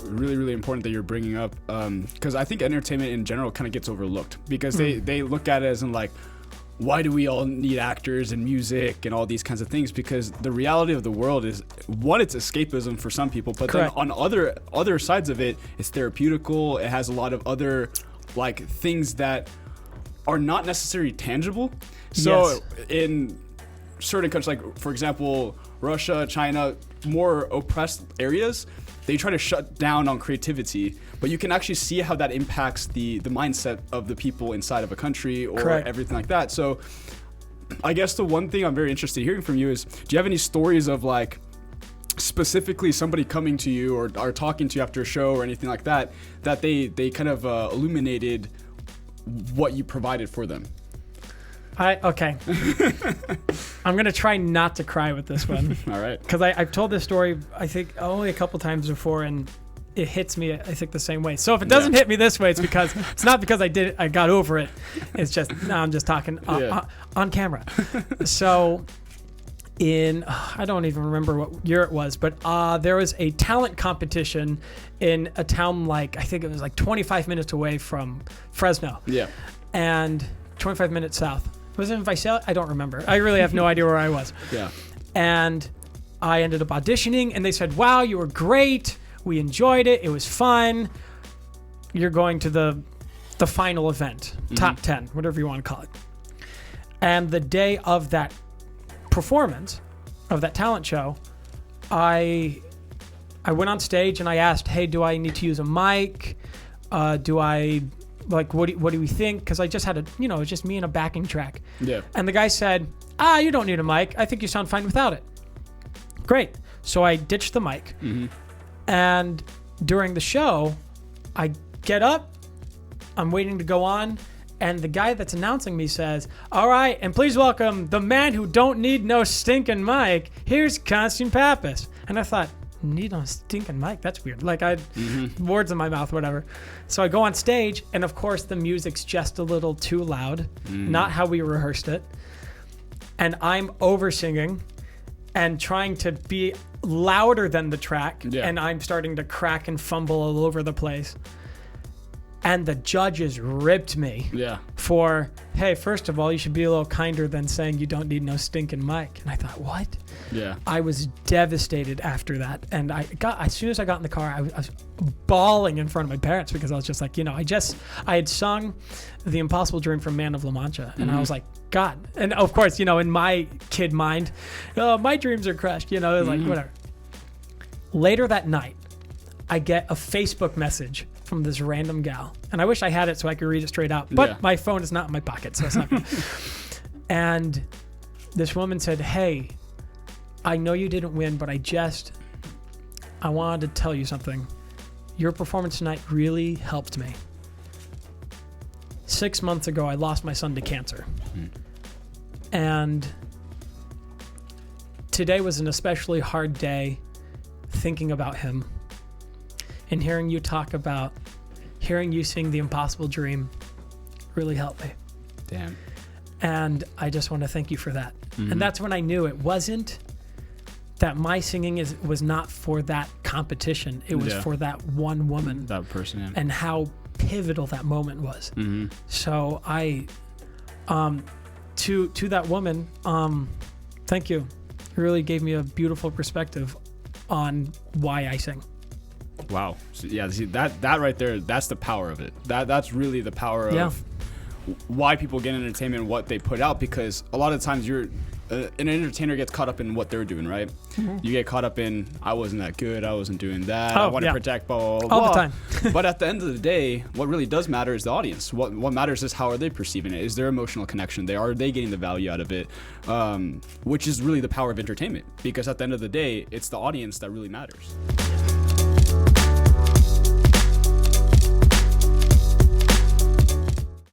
really, really important that you're bringing up, because I think entertainment in general kind of gets overlooked because they look at it as in like, why do we all need actors and music and all these kinds of things? Because the reality of the world is, one, it's escapism for some people, but Correct. then on other sides of it, it's therapeutical. It has a lot of other like things that are not necessarily tangible. So in certain countries, like for example, Russia, China, more oppressed areas, they try to shut down on creativity, but you can actually see how that impacts the mindset of the people inside of a country or Correct. everything like that. So I guess the one thing I'm very interested in hearing from you is, do you have any stories of like specifically somebody coming to you or talking to you after a show or anything like that, that they kind of illuminated what you provided for them? Okay. I'm going to try not to cry with this one. All right. Because I've told this story, I think, only a couple times before, and it hits me, I think, the same way. So if it doesn't hit me this way, it's because it's not because I got over it. It's just, no, I'm just talking on camera. So I don't even remember what year it was, but there was a talent competition in a town like, I think it was like 25 minutes away from Fresno. Yeah. And 25 minutes south. Was it in Visalia? I don't remember. I really have no idea where I was. Yeah. And I ended up auditioning, and they said, wow, you were great. We enjoyed it. It was fun. You're going to the final event, top 10, whatever you want to call it. And the day of that performance, of that talent show, I went on stage and I asked, hey, do I need to use a mic? What do we think? Because I just had it was just me and a backing track. Yeah. And the guy said, you don't need a mic. I think you sound fine without it. Great. So I ditched the mic. And during the show, I get up, I'm waiting to go on, and the guy that's announcing me says, all right, and please welcome the man who don't need no stinking mic. Here's Constantine Pappas. And I thought, need no stinking mic? That's weird. Like words in my mouth, whatever. So I go on stage, and of course the music's just a little too loud, not how we rehearsed it. And I'm over singing and trying to be louder than the track, and I'm starting to crack and fumble all over the place. And the judges ripped me for, hey, first of all, you should be a little kinder than saying you don't need no stinking mic. And I thought, what? Yeah. I was devastated after that. And as soon as I got in the car, I was bawling in front of my parents because I was just like, I had sung The Impossible Dream from Man of La Mancha. And I was like, God. And of course, in my kid mind, my dreams are crushed, like whatever. Later that night, I get a Facebook message from this random gal. And I wish I had it so I could read it straight out. But my phone is not in my pocket, so it's not good. And this woman said, hey, I know you didn't win, but I wanted to tell you something. Your performance tonight really helped me. 6 months ago, I lost my son to cancer. And today was an especially hard day thinking about him. And hearing you sing The Impossible Dream really helped me. Damn. And I just want to thank you for that. And that's when I knew it wasn't that my singing was not for that competition. It was for that one woman. That person, yeah. And how pivotal that moment was. So to that woman, thank you. It really gave me a beautiful perspective on why I sing. Wow. So, see, that right there, that's the power of it. That's really the power of why people get entertainment and what they put out, because a lot of times an entertainer gets caught up in what they're doing, right? You get caught up in, I wasn't that good, I wasn't doing that, I want to protect, blah, blah, blah, blah. All the time. But at the end of the day, what really does matter is the audience. What matters is how are they perceiving it? Is their emotional connection? Are they getting the value out of it? Which is really the power of entertainment, because at the end of the day, it's the audience that really matters.